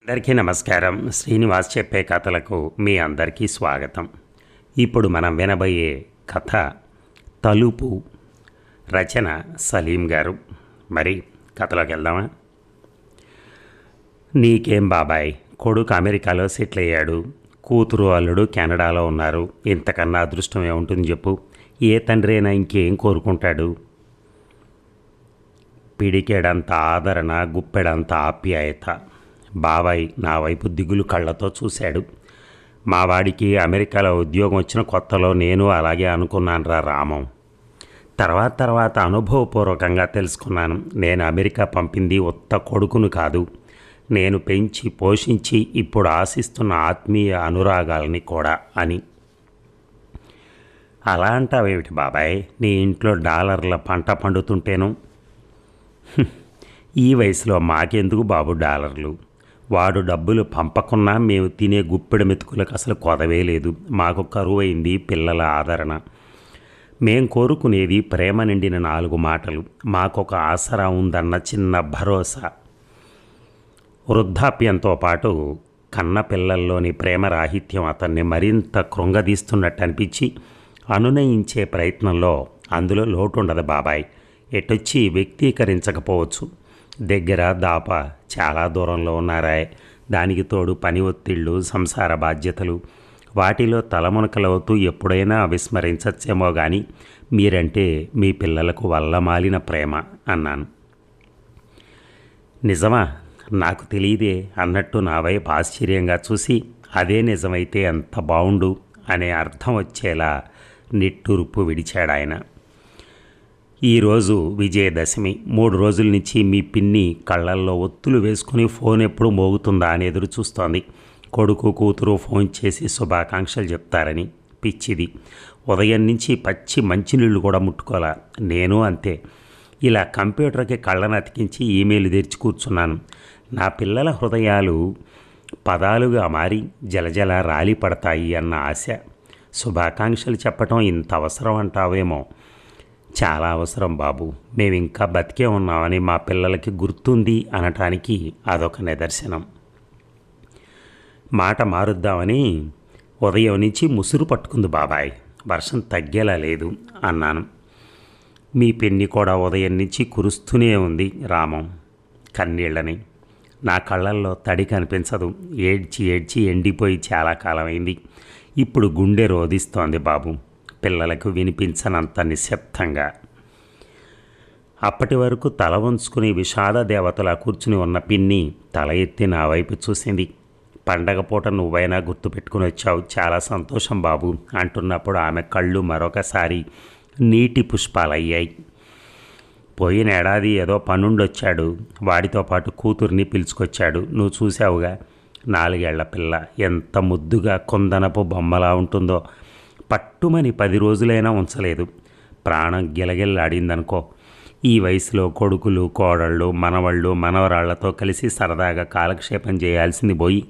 అందరికీ నమస్కారం. శ్రీనివాస్ చెప్పే కథలకు మీ అందరికీ స్వాగతం. ఇప్పుడు మనం వినబోయే కథ తలుపు. రచన సలీం గారు. మరి కథలోకి వెళ్దామా? నీకేం బాబాయ్, కొడుకు అమెరికాలో సెటిల్ అయ్యాడు, కూతురు అల్లుడు కెనడాలో ఉన్నారు. ఇంతకన్నా అదృష్టం ఏముంటుంది చెప్పు? ఏ తండ్రి అయినా ఇంకేం కోరుకుంటాడు? పిడికెడంత ఆదరణ, గుప్పెడంత ఆప్యాయత. బాబాయ్ నా వైపు దిగులు కళ్ళతో చూశాడు. మా వాడికి అమెరికాలో ఉద్యోగం వచ్చిన కొత్తలో నేను అలాగే అనుకున్నాను రామం. తర్వాత అనుభవపూర్వకంగా తెలుసుకున్నాను, నేను అమెరికా పంపింది ఉత్త కొడుకును కాదు, నేను పెంచి పోషించి ఇప్పుడు ఆశిస్తున్న ఆత్మీయ అనురాగాలని కూడా అని. అలా అంటావేమిటి బాబాయ్? నీ ఇంట్లో డాలర్ల పంట పండుతుంటేను. ఈ వయసులో మాకెందుకు బాబు డాలర్లు? వాడు డబ్బులు పంపకున్నా మేము తినే గుప్పెడు మెతుకులకు అసలు కొదవే లేదు. మాకు కరువైంది పిల్లల ఆదరణ. మేం కోరుకునేది ప్రేమ నిండిన 4 మాటలు, మాకొక ఆసరా ఉందన్న చిన్న భరోసా. వృద్ధాప్యంతో పాటు కన్న పిల్లల్లోని ప్రేమ రాహిత్యం అతన్ని మరింత కృంగదీస్తున్నట్టు అనిపించి అనునయించే ప్రయత్నంలో అందులో లోటుండదు బాబాయ్. ఎటొచ్చి వ్యక్తీకరించకపోవచ్చు. దగ్గర దాప చాలా దూరంలో ఉన్నారాయ్. దానికి తోడు పని ఒత్తిళ్ళు, సంసార బాధ్యతలు, వాటిలో తలమునకలవుతూ ఎప్పుడైనా విస్మరించచ్చేమో కానీ మీరంటే మీ పిల్లలకు వల్లమాలిన ప్రేమ అన్నాను. నిజమా? నాకు తెలియదే అన్నట్టు నా వైపు ఆశ్చర్యంగా చూసి, అదే నిజమైతే ఎంత బావుండు అనే అర్థం వచ్చేలా నిట్టూర్పు విడిచాడాయన. ఈరోజు విజయదశమి. 3 రోజుల నుంచి మీ పిన్ని కళ్ళల్లో ఒత్తులు వేసుకుని ఫోన్ ఎప్పుడు మోగుతుందా అని ఎదురు చూస్తోంది. కొడుకు కూతురు ఫోన్ చేసి శుభాకాంక్షలు చెప్తారని. పిచ్చిది, ఉదయం నుంచి పచ్చి మంచినీళ్ళు కూడా ముట్టుకోలే. నేను అంతే. ఇలా కంప్యూటర్కి కళ్ళను అతికించి ఈమెయిల్ తెరిచి కూర్చున్నాను. నా పిల్లల హృదయాలు పదాలుగా మారి జలజల రాలి పడతాయి అన్న ఆశ. శుభాకాంక్షలు చెప్పటం ఇంత అవసరం అంటావేమో? చాలా అవసరం బాబు. మేము ఇంకా బతికే ఉన్నామని మా పిల్లలకి గుర్తుంది అనటానికి అదొక నిదర్శనం. మాట మారుద్దామని ఉదయం నుంచి ముసురు పట్టుకుంది బాబాయ్. వర్షం తగ్గేలా లేదు అన్నాను. మీ పెన్ని కూడా ఉదయం నుంచి కురుస్తూనే ఉంది రామం కన్నీళ్ళని. నా కళ్ళల్లో తడి కనిపించదు. ఏడ్చి ఎండిపోయి చాలా కాలమైంది. ఇప్పుడు గుండె రోధిస్తోంది బాబు, పిల్లలకు వినిపించనంత నిశ్శబ్దంగా. అప్పటి వరకు తల వంచుకుని విషాద దేవతలా కూర్చుని ఉన్న పిన్ని తల ఎత్తి నా వైపు చూసింది. పండగ పూట నువ్వైనా గుర్తుపెట్టుకుని వచ్చావు, చాలా సంతోషం బాబు అంటున్నప్పుడు ఆమె కళ్ళు మరొకసారి నీటి పుష్పాలయ్యాయి. పోయిన ఏడాది ఏదో పనుండొచ్చాడు, వాడితో పాటు కూతుర్ని పిలుచుకొచ్చాడు. నువ్వు చూసావుగా, 4 ఏళ్ల పిల్ల ఎంత ముద్దుగా కొందనపు బొమ్మలా ఉంటుందో. పట్టుమని 10 రోజులైనా ఉంచలేదు. ప్రాణం గిలగిల్లాడిందనుకో. ఈ వయసులో కొడుకులు, కోడళ్ళు, మనవళ్ళు, మనవరాళ్లతో కలిసి సరదాగా కాలక్షేపం చేయాల్సింది పోయి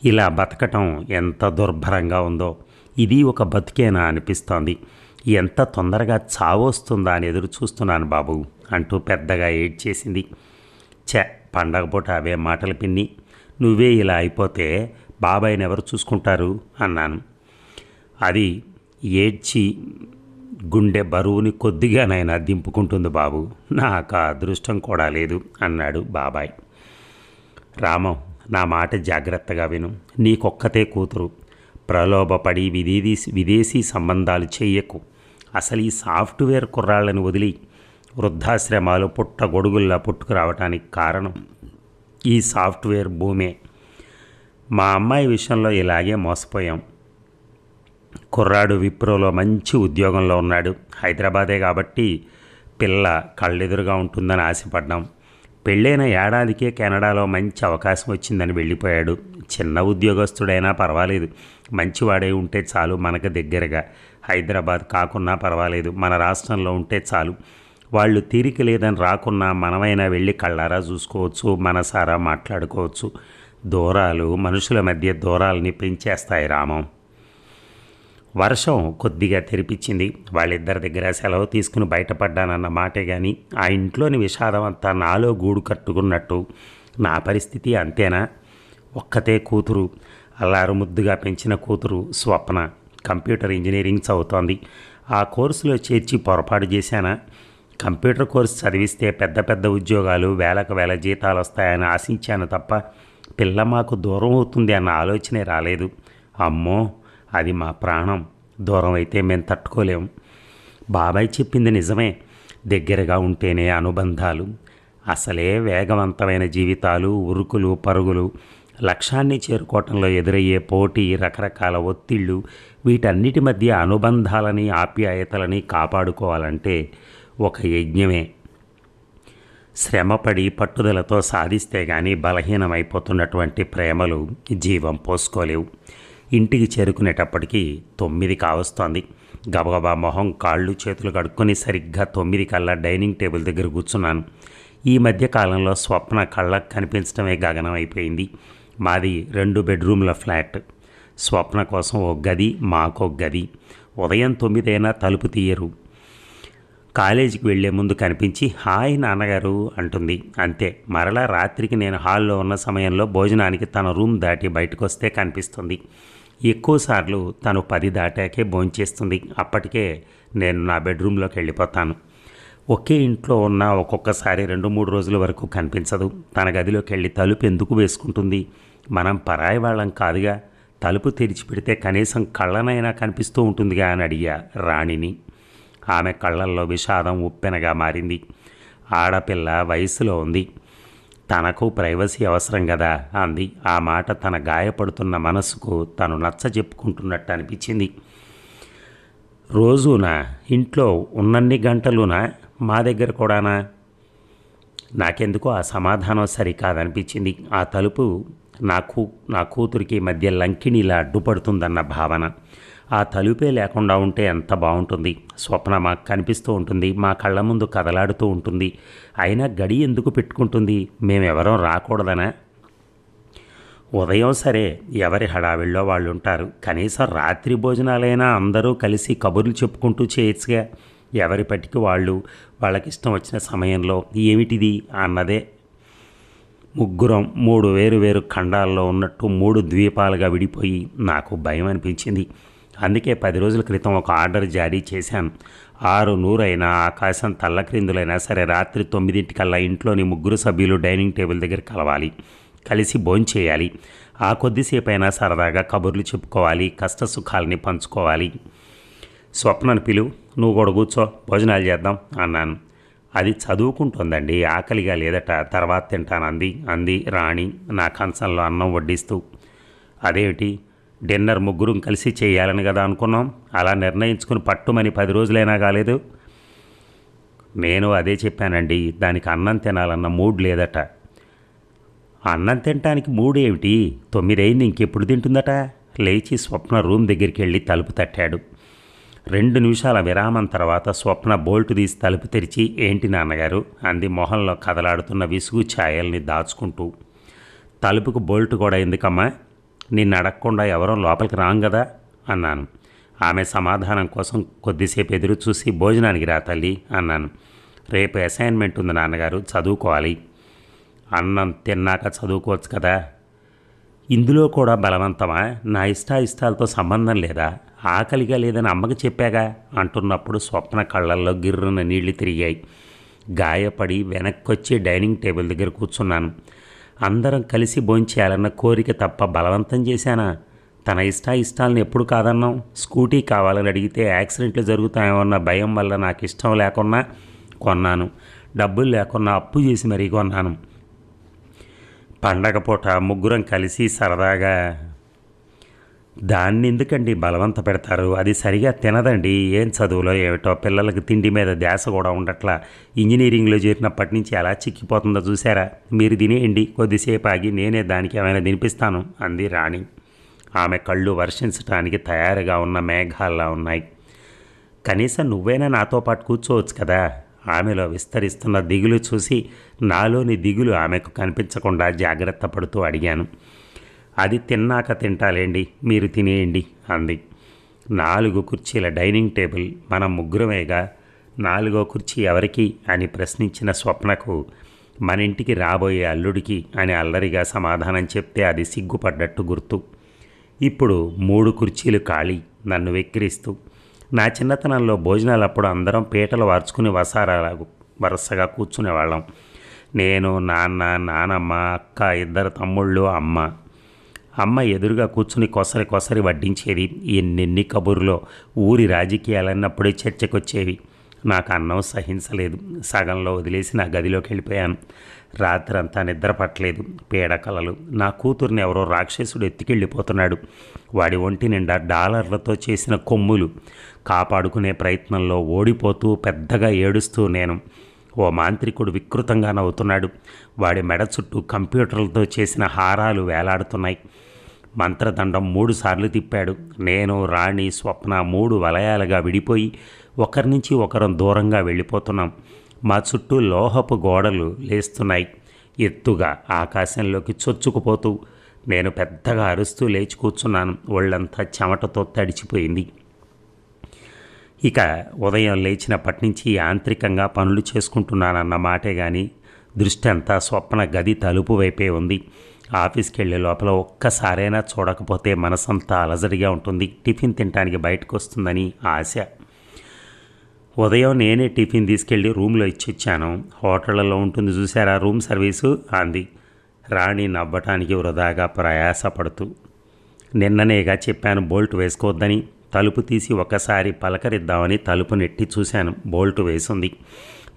ఇలా బతకటం ఎంత దుర్భరంగా ఉందో. ఇది ఒక బతికేనా అనిపిస్తోంది. ఎంత తొందరగా చావొస్తుందా అని ఎదురు చూస్తున్నాను బాబు అంటూ పెద్దగా ఏడ్చేసింది. పండగ పూట అవే మాటలు పిన్ని. నువ్వే ఇలా అయిపోతే బాబాయ్ని ఎవరు చూసుకుంటారు అన్నాను. అది ఏడ్చి గుండె బరువుని కొద్దిగానైనా దింపుకుంటుంది బాబు. నాకు ఆ అదృష్టం కూడా లేదు అన్నాడు బాబాయ్. రామం, నా మాట జాగ్రత్తగా విను. నీకొక్కతే కూతురు. ప్రలోభపడి విదేశీ సంబంధాలు చెయ్యకు. అసలు ఈ సాఫ్ట్వేర్ కుర్రాళ్ళని వదిలి వృద్ధాశ్రమాలు పుట్టగొడుగుల్లా పుట్టుకురావటానికి కారణం ఈ సాఫ్ట్వేర్ భూమే. మా అమ్మాయి విషయంలో ఇలాగే మోసపోయాం. కుర్రాడు విప్రోలో మంచి ఉద్యోగంలో ఉన్నాడు. హైదరాబాదే కాబట్టి పిల్ల కళ్ళెదురుగా ఉంటుందని ఆశపడ్డాం. పెళ్ళైన ఏడాదికే కెనడాలో మంచి అవకాశం వచ్చిందని వెళ్ళిపోయాడు. చిన్న ఉద్యోగస్తుడైనా పర్వాలేదు, మంచివాడే ఉంటే చాలు. మనకు దగ్గరగా హైదరాబాద్ కాకున్నా పర్వాలేదు, మన రాష్ట్రంలో ఉంటే చాలు. వాళ్ళు తీరిక లేదని రాకున్నా మనమైనా వెళ్ళి కళ్ళారా చూసుకోవచ్చు, మనసారా మాట్లాడుకోవచ్చు. దూరాలు మనుషుల మధ్య దూరాలని పెంచేస్తాయి రామం. వర్షం కొద్దిగా తెరిపించింది. వాళ్ళిద్దరి దగ్గర సెలవు తీసుకుని బయటపడ్డానన్న మాటే కానీ ఆ ఇంట్లోని విషాదం అంతా నాలో గూడు కట్టుకున్నట్టు నా పరిస్థితి అంతేనా? ఒక్కతే కూతురు, అల్లారు ముద్దుగా పెంచిన కూతురు స్వప్న కంప్యూటర్ ఇంజనీరింగ్ చదువుతోంది. ఆ కోర్సులో చేర్చి పొరపాటు చేశానా? కంప్యూటర్ కోర్సు చదివిస్తే పెద్ద పెద్ద ఉద్యోగాలు, వేలకు వేల జీతాలు వస్తాయని ఆశించాను తప్ప పిల్ల మాకు దూరం అవుతుంది అన్న ఆలోచనే రాలేదు. అమ్మో, అది మా ప్రాణం. దూరం అయితే మేము తట్టుకోలేము. బాబాయ్ చెప్పింది నిజమే. దగ్గరగా ఉంటేనే అనుబంధాలు. అసలే వేగవంతమైన జీవితాలు, ఉరుకులు పరుగులు, లక్ష్యాన్ని చేరుకోవటంలో ఎదురయ్యే పోటీ, రకరకాల ఒత్తిళ్ళు, వీటన్నిటి మధ్య అనుబంధాలని, ఆప్యాయతలని కాపాడుకోవాలంటే ఒక యజ్ఞమే. శ్రమపడి పట్టుదలతో సాధిస్తే కానీ బలహీనమైపోతున్నటువంటి ప్రేమలు జీవం పోసుకోలేవు. ఇంటికి చేరుకునేటప్పటికీ 9 కావస్తోంది. గబగబా మొహం, కాళ్ళు, చేతులు కడుక్కొని సరిగ్గా 9 కల్లా డైనింగ్ టేబుల్ దగ్గర కూర్చున్నాను. ఈ మధ్య కాలంలో స్వప్న కళ్ళకు కనిపించడమే గగనం అయిపోయింది. మాది 2 బెడ్రూమ్ల ఫ్లాట్. స్వప్న కోసం ఒక గది, మాకో గది. ఉదయం 9 అయినా తలుపు తీయరు. కాలేజీకి వెళ్లే ముందు కనిపించి హాయ్ నాన్నగారు అంటుంది, అంతే. మరలా రాత్రికి నేను హాల్లో ఉన్న సమయంలో భోజనానికి తన రూమ్ దాటి బయటకు వస్తే కనిపిస్తుంది. ఎక్కువసార్లు తను 10 దాటాకే భోంచేస్తుంది. అప్పటికే నేను నా బెడ్రూమ్లోకి వెళ్ళిపోతాను. ఒకే ఇంట్లో ఉన్న ఒక్కొక్కసారి 2-3 రోజుల వరకు కనిపించదు. తన గదిలోకి వెళ్ళి తలుపు ఎందుకు వేసుకుంటుంది? మనం పరాయి వాళ్ళం కాదుగా. తలుపు తెరిచిపెడితే కనీసం కళ్ళనైనా కనిపిస్తూ ఉంటుందిగా అని అడిగా రాణిని. ఆమె కళ్ళల్లో విషాదం ఉప్పెనగా మారింది. ఆడపిల్ల వయసులో ఉంది, తనకు ప్రైవసీ అవసరం కదా అంది. ఆ మాట తన గాయపడుతున్న మనసుకు తను నచ్చ చెప్పుకుంటున్నట్టు అనిపించింది. రోజునా? ఇంట్లో ఉన్నన్ని గంటలునా? మా దగ్గర కూడానా? నాకెందుకో ఆ సమాధానం సరికాదనిపించింది. ఆ తలుపు నా కూతురికి మధ్య లంకిణిలా అడ్డుపడుతుందన్న భావన. ఆ తలుపే లేకుండా ఉంటే ఎంత బాగుంటుంది. స్వప్న మాకు కనిపిస్తూ ఉంటుంది, మా కళ్ళ ముందు కదలాడుతూ ఉంటుంది. అయినా గడి ఎందుకు పెట్టుకుంటుంది? మేమెవరం రాకూడదనా? ఉదయం సరే, ఎవరి హడావిళ్ళో వాళ్ళు ఉంటారు. కనీసం రాత్రి భోజనాలైనా అందరూ కలిసి కబుర్లు చెప్పుకుంటూ చేయొచ్చుగా. ఎవరి పట్టికి వాళ్ళకిష్టం వచ్చిన సమయంలో. ఏమిటిది అన్నదే. ముగ్గురం 3 వేరు ఖండాల్లో ఉన్నట్టు 3 ద్వీపాలుగా విడిపోయి నాకు భయం అనిపించింది. అందుకే 10 రోజుల క్రితం ఒక ఆర్డర్ జారీ చేశాను. 6-100 అయినా, ఆకాశం తల్లక్రిందులైనా సరే రాత్రి 9 ఇంట్లోని 3 సభ్యులు డైనింగ్ టేబుల్ దగ్గర కలవాలి. కలిసి భోంచేయాలి. ఆ కొద్దిసేపు అయినా సరదాగా కబుర్లు చెప్పుకోవాలి, కష్ట సుఖాలని పంచుకోవాలి. స్వప్నను పిలు, నువ్వు కూడా కూర్చో, భోజనాలు చేద్దాం అన్నాను. అది చదువుకుంటోందండి, ఆకలిగా లేదట, తర్వాత తింటానంది అంది రాణి నా కంచంలో అన్నం వడ్డిస్తూ. అదేమిటి, డిన్నర్ ముగ్గురం కలిసి చేయాలని కదా అనుకున్నాం. అలా నిర్ణయించుకుని పట్టుమని 10 రోజులైనా కాలేదు. నేను అదే చెప్పానండి, దానికి అన్నం తినాలన్న మూడ్ లేదట. అన్నం తినటానికి మూడ్ ఏమిటి? 9 అయింది, ఇంకెప్పుడు తింటుందట? లేచి స్వప్న రూమ్ దగ్గరికి వెళ్ళి తలుపు తట్టాడు. 2 నిమిషాల విరామం తర్వాత స్వప్న బోల్టు తీసి తలుపు తెరిచి, ఏంటి నాన్నగారు అంది మొహంలో కదలాడుతున్న విసుగు ఛాయల్ని దాచుకుంటూ. తలుపుకు బోల్టు కూడా ఎందుకమ్మా? నిన్ను అడగకుండా ఎవరో లోపలికి రాం కదా అన్నాను. ఆమె సమాధానం కోసం కొద్దిసేపు ఎదురు చూసి, భోజనానికి రా తల్లి అన్నాను. రేపు అసైన్మెంట్ ఉంది నాన్నగారు, చదువుకోవాలి. అన్నం తిన్నాక చదువుకోవచ్చు కదా. ఇందులో కూడా బలవంతమా? నా ఇష్టాలతో సంబంధం లేదా? ఆకలిగా లేదని అమ్మకి చెప్పాగా అంటున్నప్పుడు స్వప్న కళ్ళల్లో గిర్రున నీళ్లు తిరిగాయి. గాయపడి వెనక్కొచ్చి డైనింగ్ టేబుల్ దగ్గర కూర్చున్నాను. అందరం కలిసి భోంచేయాలన్న కోరిక తప్ప బలవంతం చేశానా? తన ఇష్టాలను ఎప్పుడు కాదన్నాం? స్కూటీ కావాలని అడిగితే యాక్సిడెంట్లు జరుగుతాయేమన్న భయం వల్ల నాకు ఇష్టం లేకున్నా కొన్నాను. డబ్బులు లేకున్నా అప్పు చేసి మరీ కొన్నాను. పండగ పూట ముగ్గురం కలిసి సరదాగా. దాన్ని ఎందుకండి బలవంత పెడతారు? అది సరిగా తినదండి. ఏం చదువులో ఏమిటో, పిల్లలకి తిండి మీద ధ్యాస కూడా ఉండట్లా. ఇంజనీరింగ్లో చేరినప్పటి నుంచి ఎలా చిక్కిపోతుందో చూసారా? మీరు తినేయండి, కొద్దిసేపు ఆగి నేనే దానికి ఏమైనా తినిపిస్తాను అంది రాణి. ఆమె కళ్ళు వర్షించడానికి తయారుగా ఉన్న మేఘాల్లా ఉన్నాయి. కనీసం నువ్వైనా నాతో పాటు కూర్చోవచ్చు కదా. ఆమెలో విస్తరిస్తున్న దిగులు చూసి నాలోని దిగులు ఆమెకు కనిపించకుండా జాగ్రత్త పడుతూ అడిగాను. అది తిన్నాక తింటాలేండి, మీరు తినేయండి అంది. 4 కుర్చీల డైనింగ్ టేబుల్, మనం ముగ్గురమేగా, 4వ కుర్చీ ఎవరికి అని ప్రశ్నించిన స్వప్నకు మన ఇంటికి రాబోయే అల్లుడికి అని అల్లరిగా సమాధానం చెప్తే అది సిగ్గుపడ్డట్టు గుర్తు. ఇప్పుడు 3 కుర్చీలు ఖాళీ నన్ను వెక్కిరిస్తూ. నా చిన్నతనంలో భోజనాలప్పుడు అందరం పీటలు వార్చుకుని వరుసగా కూర్చునేవాళ్ళం. నేను, నాన్న, నానమ్మ, అక్క, 2 తమ్ముళ్ళు, అమ్మ. అమ్మ ఎదురుగా కూర్చుని కొసరి కొసరి వడ్డించేది. ఎన్నెన్ని కబుర్లో ఊరి రాజకీయాలన్నప్పుడే చర్చకొచ్చేవి. నాకు అన్నం సహించలేదు. సగంలో వదిలేసి నా గదిలోకి వెళ్ళిపోయాను. రాత్రంతా నిద్ర పట్టలేదు. పీడకలలు. నా కూతుర్ని ఎవరో రాక్షసుడు ఎత్తుకెళ్ళిపోతున్నాడు. వాడి ఒంటి నిండా డాలర్లతో చేసిన కొమ్ములు. కాపాడుకునే ప్రయత్నంలో ఓడిపోతూ పెద్దగా ఏడుస్తూ నేను. ఓ మాంత్రికుడు వికృతంగా నవ్వుతున్నాడు. వాడి మెడ చుట్టూ కంప్యూటర్లతో చేసిన హారాలు వేలాడుతున్నాయి. మంత్రదండం 3 సార్లు తిప్పాడు. నేను, రాణి, స్వప్న 3 వలయాలుగా విడిపోయి ఒకరి నుంచి ఒకరం దూరంగా వెళ్ళిపోతున్నాం. మా చుట్టూ లోహపు గోడలు లేస్తున్నాయి. ఎత్తుగా ఆకాశంలోకి చొచ్చుకుపోతూ నేను పెద్దగా అరుస్తూ లేచి కూర్చున్నాను. ఒళ్ళంతా చెమటతో తడిచిపోయింది. ఇక ఉదయం లేచినప్పటి నుంచి యాంత్రికంగా పనులు చేసుకుంటున్నానన్న మాటే కానీ దృష్టి అంతా స్వప్న గది తలుపు వైపే ఉంది. ఆఫీస్కి వెళ్ళే లోపల ఒక్కసారైనా చూడకపోతే మనసంతా అలజడిగా ఉంటుంది. టిఫిన్ తినడానికి బయటకు వస్తుందని ఆశ. ఉదయం నేనే టిఫిన్ తీసుకెళ్ళి రూమ్లో ఇచ్చొచ్చాను. హోటళ్లలో ఉంటుంది చూసారా రూమ్ సర్వీసు అంది రాణి నవ్వటానికి వృధాగా ప్రయాసపడుతూ. నిన్ననేగా చెప్పాను బోల్ట్ వేసుకోవద్దని. తలుపు తీసి ఒకసారి పలకరిద్దామని తలుపు నెట్టి చూశాను. బోల్టు వేసింది.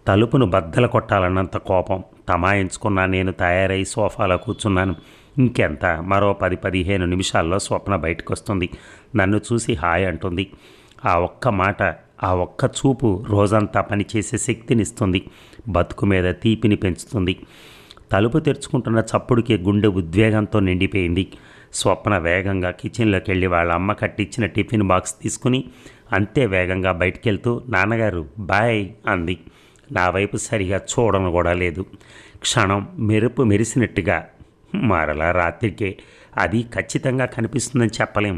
తలుపును బద్దలు కొట్టాలన్నంత కోపం. తమాయించుకున్నా. నేను తయారై సోఫాలో కూర్చున్నాను. ఇంకెంత, మరో 10-15 నిమిషాల్లో స్వప్న బయటకు వస్తుంది. నన్ను చూసి హాయ్ అంటుంది. ఆ ఒక్క మాట, ఆ ఒక్క చూపు రోజంతా పనిచేసే శక్తినిస్తుంది. బతుకు మీద తీపిని పెంచుతుంది. తలుపు తెరుచుకుంటున్న చప్పుడుకి గుండె ఉద్వేగంతో నిండిపోయింది. స్వప్న వేగంగా కిచెన్లోకి వెళ్ళి వాళ్ళ అమ్మ కట్టించిన టిఫిన్ బాక్స్ తీసుకుని అంతే వేగంగా బయటికెళ్తూ నాన్నగారు బాయ్ అంది. నా వైపు సరిగా చూడను కూడా లేదు. క్షణం మెరుపు మెరిసినట్టుగా. మరలా రాత్రికే. అది ఖచ్చితంగా కనిపిస్తుందని చెప్పలేం.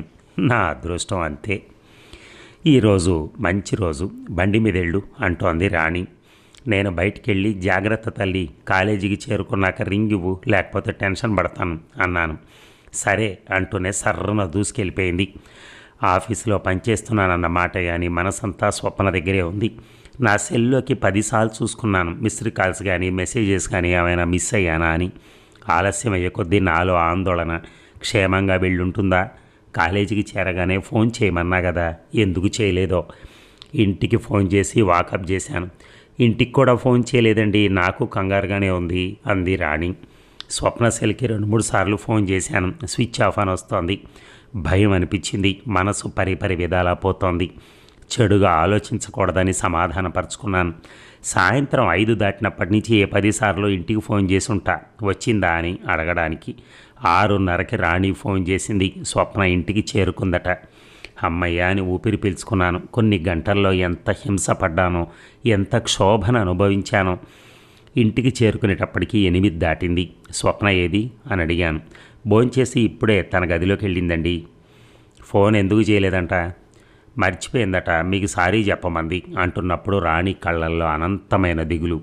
నా అదృష్టం అంతే. ఈరోజు మంచి రోజు, బండి మీద వెళ్ళు అంటోంది రాణి. నేను బయటికెళ్ళి జాగ్రత్త తల్లి, కాలేజీకి చేరుకున్నాక రింగ్ ఇవ్వు, లేకపోతే టెన్షన్ పడతాను అన్నాను. సరే అంటూనే సర్రన దూసుకెళ్ళిపోయింది. ఆఫీసులో పనిచేస్తున్నానన్న మాట కానీ మనసంతా స్వప్న దగ్గరే ఉంది. నా సెల్లోకి 10 సార్లు చూసుకున్నాను. మిస్డ్ కాల్స్ కానీ మెసేజెస్ కానీ ఏమైనా మిస్ అయ్యానా అని. ఆలస్యం అయ్యే కొద్దీ నాలో ఆందోళన. క్షేమంగా వెళ్ళుంటుందా? కాలేజీకి చేరగానే ఫోన్ చేయమన్నా కదా, ఎందుకు చేయలేదో. ఇంటికి ఫోన్ చేసి వాకప్ చేశాను. ఇంటికి కూడా ఫోన్ చేయలేదండి, నాకు కంగారుగానే ఉంది అంది రాణి. స్వప్న సెల్కి 2-3 సార్లు ఫోన్ చేశాను. స్విచ్ ఆఫ్ అని వస్తోంది. భయం అనిపించింది. మనసు పరిపరి విధాలా పోతోంది. చెడుగా ఆలోచించకూడదని సమాధానపరుచుకున్నాను. సాయంత్రం 5 దాటినప్పటి నుంచి 10 సార్లు ఇంటికి ఫోన్ చేసి ఉంటా వచ్చిందా అని అడగడానికి. 6:30కి రాణి ఫోన్ చేసింది. స్వప్న ఇంటికి చేరుకుందట. అమ్మయ్య అని ఊపిరి పీల్చుకున్నాను. కొన్ని గంటల్లో ఎంత హింస పడ్డానో, ఎంత క్షోభను అనుభవించానో. ఇంటికి చేరుకునేటప్పటికి 8 దాటింది. స్వప్న ఏది అని అడిగాను. భోంచేసి ఇప్పుడే తన గదిలోకి వెళ్ళిందండి. ఫోన్ ఎందుకు చేయలేదంట? మర్చిపోయిందట, మీకు సారీ చెప్పమంది అంటున్నప్పుడు రాణి కళ్ళల్లో అనంతమైన దిగులు.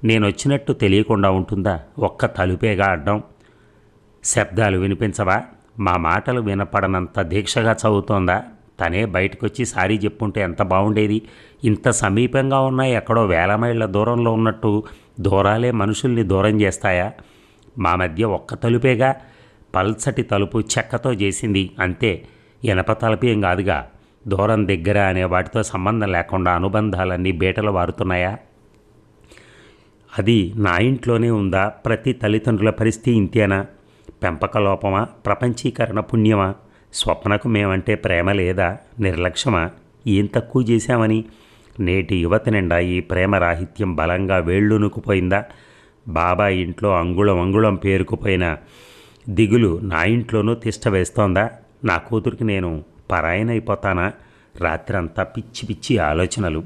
నేను వచ్చినట్టు తెలియకుండా ఉంటుందా? ఒక్క తలుపేగా అడ్డం. శబ్దాలు వినిపించవా? మా మాటలు వినపడనంత దీక్షగా చదువుతోందా? తనే బయటకొచ్చి సారీ చెప్పుంటే ఎంత బాగుండేది. ఇంత సమీపంగా ఉన్నాయి, ఎక్కడో 1000 మైళ్ళ దూరంలో ఉన్నట్టు దూరాలే మనుషుల్ని దూరం చేస్తాయా? మా మధ్య ఒక్క తలుపేగా. పల్చటి తలుపు చెక్కతో చేసింది అంతే. ఇనప తలుపేం కాదుగా. దూరం దగ్గర అనే వాటితో సంబంధం లేకుండా అనుబంధాలన్నీ బీటలు వారుతున్నాయా? అది నా ఇంట్లోనే ఉందా? ప్రతి తల్లిదండ్రుల పరిస్థితి ఇంతేనా? పెంపక లోపమా? ప్రపంచీకరణ పుణ్యమా? స్వప్నకు మేమంటే ప్రేమ లేదా? నిర్లక్ష్యమా? ఏం తక్కువ చేశామని? నేటి యువత నిండా ఈ ప్రేమ రాహిత్యం బలంగా వేళ్ళునుకుపోయిందా? బాబాయ్ ఇంట్లో అంగుళం పేరుకుపోయిన దిగులు నా ఇంట్లోనూ తిష్ట వేస్తోందా? నా కూతురికి నేను పరాయనైపోతానా? రాత్రంతా పిచ్చి పిచ్చి ఆలోచనలు.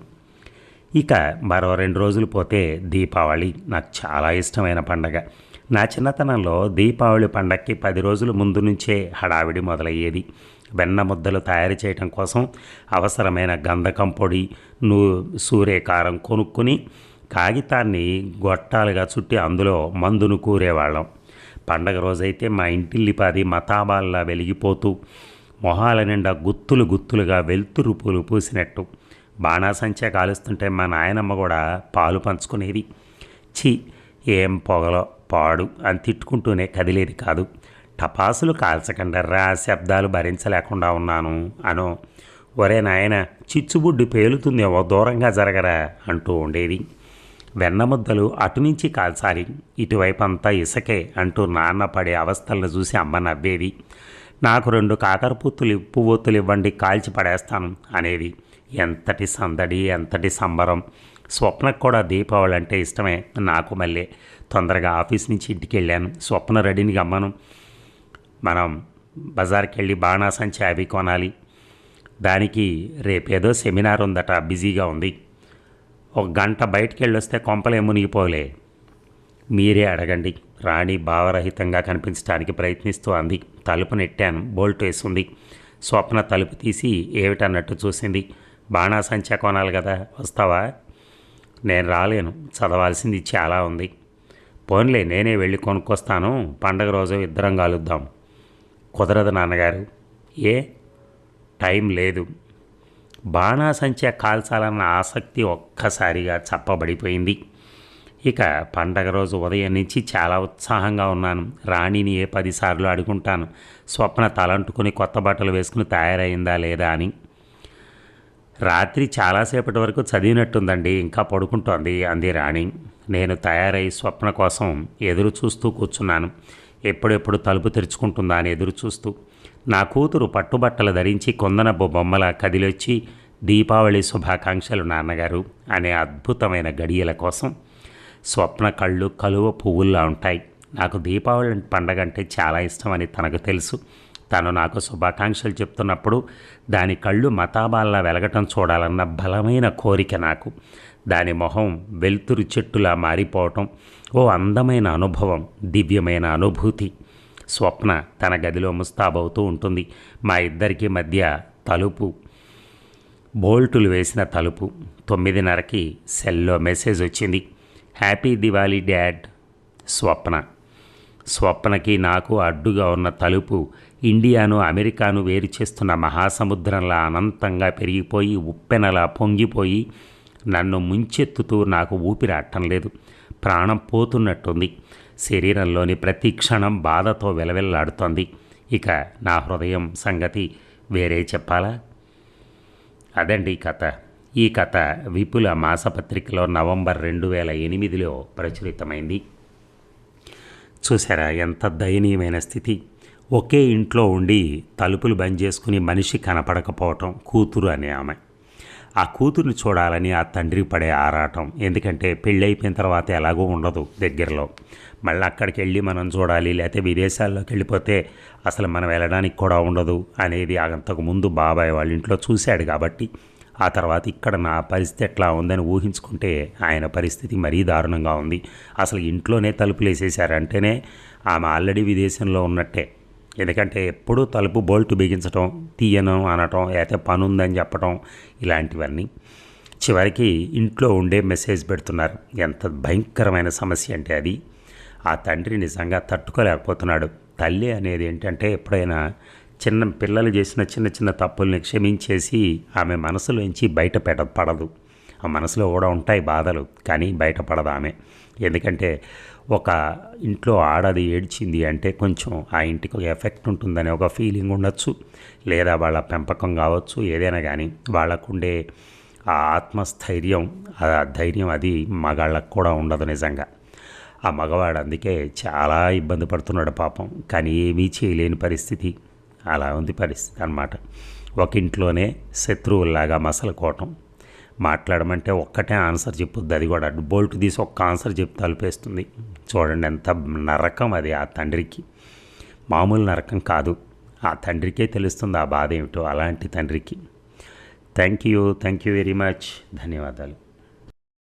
ఇక మరో 2 రోజులు పోతే దీపావళి. నాకు చాలా ఇష్టమైన పండగ. నా చిన్నతనంలో దీపావళి పండగకి 10 రోజుల ముందు నుంచే హడావిడి మొదలయ్యేది. వెన్న ముద్దలు తయారు చేయడం కోసం అవసరమైన గంధకం పొడి, సూర్యకారం కొనుక్కుని కాగితాన్ని గొట్టాలుగా చుట్టి అందులో మందును కూరేవాళ్ళం. పండగ రోజైతే మా ఇంటిల్లిపాది మతాబాల్లా వెలిగిపోతూ మొహాల నిండా గుత్తులు గుత్తులుగా వెలుతురు పూలు పూసినట్టు బాణాసంచా కాలుస్తుంటే మా నాయనమ్మ కూడా పాలు పంచుకునేది. ఛీ, ఏం పొగలో పాడు అని తిట్టుకుంటూనే కదిలేది కాదు. టపాసులు కాల్చకుండా రా శబ్దాలు భరించలేకుండా ఉన్నాను అనో, ఒరే నాయన చిచ్చుబుడ్డి పేలుతుందేమో దూరంగా జరగరా అంటూ ఉండేది. వెన్నముద్దలు అటు నుంచి కాల్చాలి, ఇటువైపు అంతా ఇసకే అంటూ నాన్న పడే అవస్థలను చూసి అమ్మ నవ్వేది. నాకు 2 పువ్వొత్తులు ఇవ్వండి, కాల్చి పడేస్తాను అనేది. ఎంతటి సందడి, ఎంతటి సంబరం. స్వప్నకు కూడా దీపావళి అంటే ఇష్టమే. నాకు మళ్ళీ తొందరగా ఆఫీస్ నుంచి ఇంటికి వెళ్ళాను. స్వప్న రెడీని గమ్మను, మనం బజార్కి వెళ్ళి బాణాసంచి అవి కొనాలి, దానికి రేపేదో సెమినార్ ఉందట, బిజీగా ఉంది, 1 గంట బయటికి వెళ్ళొస్తే కొంపలే మునిగిపోలే. మీరే అడగండి. రాణి భావరహితంగా కనిపించడానికి ప్రయత్నిస్తూ అంది. తలుపు నెట్టాను, బోల్ట్ వేసింది. స్వప్న తలుపు తీసి ఏమిటన్నట్టు చూసింది. బాణాసంచా కొనాలి కదా, వస్తావా? నేను రాలేను, చదవాల్సింది చాలా ఉంది. పోన్లే, నేనే వెళ్ళి కొనుక్కొస్తాను, పండగ రోజు ఇద్దరం కలుద్దాం. కుదరదు నాన్నగారు. ఏ? టైం లేదు. బాణాసంచా కాల్చాలన్న ఆసక్తి ఒక్కసారిగా చప్పబడిపోయింది. ఇక పండగ రోజు ఉదయం నుంచి చాలా ఉత్సాహంగా ఉన్నాను. రాణిని ఏ 10 సార్లు అడుగుంటాను, స్వప్న తలంటుకుని కొత్త బట్టలు వేసుకుని తయారైందా లేదా అని. రాత్రి చాలాసేపటి వరకు చదివినట్టుందండి, ఇంకా పడుకుంటోంది అంది రాణి. నేను తయారై స్వప్న కోసం ఎదురు చూస్తూ కూర్చున్నాను. ఎప్పుడెప్పుడు తలుపు తెరుచుకుంటుందా అని ఎదురు చూస్తూ. నా కూతురు పట్టుబట్టలు ధరించి కొందనబ్బు బొమ్మల కదిలొచ్చి దీపావళి శుభాకాంక్షలు నాన్నగారు అనే అద్భుతమైన గడియల కోసం. స్వప్న కళ్ళు కలువ పువ్వుల్లా ఉంటాయి. నాకు దీపావళి పండగ అంటే చాలా ఇష్టమని తనకు తెలుసు. తను నాకు శుభాకాంక్షలు చెప్తున్నప్పుడు దాని కళ్ళు మతాబాల్లా వెలగటం చూడాలన్న బలమైన కోరిక నాకు. దాని మొహం వెలుతురు చెట్టులా మారిపోవటం ఓ అందమైన అనుభవం, దివ్యమైన అనుభూతి. స్వప్న తన గదిలో ముస్తాబవుతూ ఉంటుంది. మా ఇద్దరికి మధ్య తలుపు, బోల్టులు వేసిన తలుపు. 9:30కి సెల్లో మెసేజ్ వచ్చింది. Happy Diwali dad. స్వప్నకి నాకు అడ్డుగా ఉన్న తలుపు ఇండియాను అమెరికాను వేరు చేస్తున్న మహాసముద్రంలా అనంతంగా పెరిగిపోయి ఉప్పెనలా పొంగిపోయి నన్ను ముంచెత్తుతూ నాకు ఊపిరాటం లేదు. ప్రాణం పోతున్నట్టుంది. శరీరంలోని ప్రతి క్షణం బాధతో వెలవెల్లాడుతోంది. ఇక నా హృదయం సంగతి వేరే చెప్పాలా? అదండి కథ. ఈ కథ విపుల మాసపత్రికలో నవంబర్ 2008లో ప్రచురితమైంది. చూసారా ఎంత దయనీయమైన స్థితి. ఒకే ఇంట్లో ఉండి తలుపులు బంద్ చేసుకుని మనిషి కనపడకపోవటం. కూతురు అనే ఆమె. ఆ కూతురుని చూడాలని ఆ తండ్రి పడే ఆరాటం. ఎందుకంటే పెళ్ళైపోయిన తర్వాత ఎలాగో ఉండదు దగ్గరలో. మళ్ళీ అక్కడికి వెళ్ళి మనం చూడాలి, లేకపోతే విదేశాల్లోకి వెళ్ళిపోతే అసలు మనం వెళ్ళడానికి కూడా ఉండదు అనేది అంతకుముందు బాబాయ్ వాళ్ళ ఇంట్లో చూశాడు కాబట్టి. ఆ తర్వాత ఇక్కడ నా పరిస్థితి ఎట్లా ఉందని ఊహించుకుంటే ఆయన పరిస్థితి మరీ దారుణంగా ఉంది. అసలు ఇంట్లోనే తలుపులు వేసేసారంటేనే ఆమె ఆల్రెడీ విదేశంలో ఉన్నట్టే. ఎందుకంటే ఎప్పుడూ తలుపు బోల్టు బిగించడం, తీయను అనటం, లేకపోతే పని ఉందని చెప్పటం, ఇలాంటివన్నీ. చివరికి ఇంట్లో ఉండే మెసేజ్ పెడుతున్నారు. ఎంత భయంకరమైన సమస్య అంటే అది. ఆ తండ్రి నిజంగా తట్టుకోలేకపోతున్నాడు. తల్లి అనేది ఏంటంటే ఎప్పుడైనా చిన్న పిల్లలు చేసిన చిన్న చిన్న తప్పుల్ని క్షమించేసి ఆమె మనసులోంచి పడదు. ఆ మనసులో కూడా ఉంటాయి బాధలు, కానీ బయటపడదు ఆమె. ఎందుకంటే ఒక ఇంట్లో ఆడది ఏడ్చింది అంటే కొంచెం ఆ ఇంటికి ఒక ఎఫెక్ట్ ఉంటుందని ఒక ఫీలింగ్ ఉండొచ్చు, లేదా వాళ్ళ పెంపకం కావచ్చు, ఏదైనా కానీ వాళ్ళకుండే ఆ ఆత్మస్థైర్యం, ఆ ధైర్యం అది మగాళ్ళకు కూడా ఉండదు నిజంగా. ఆ మగవాడు అందుకే చాలా ఇబ్బంది పడుతున్నాడు పాపం. కానీ ఏమీ చేయలేని పరిస్థితి. అలా ఉంది పరిస్థితి అన్నమాట. ఒక ఇంట్లోనే శత్రువుల్లాగా మసలుకోవటం. మాట్లాడమంటే ఒక్కటే ఆన్సర్ చెప్పుద్ది, అది కూడా బోల్ట్ తీసి ఒక్క ఆన్సర్ చెప్పి తలుపేస్తుంది. చూడండి ఎంత నరకం అది ఆ తండ్రికి. మామూలు నరకం కాదు. ఆ తండ్రికే తెలుస్తుంది ఆ బాధ ఏమిటో, అలాంటి తండ్రికి. Thank you very much. ధన్యవాదాలు.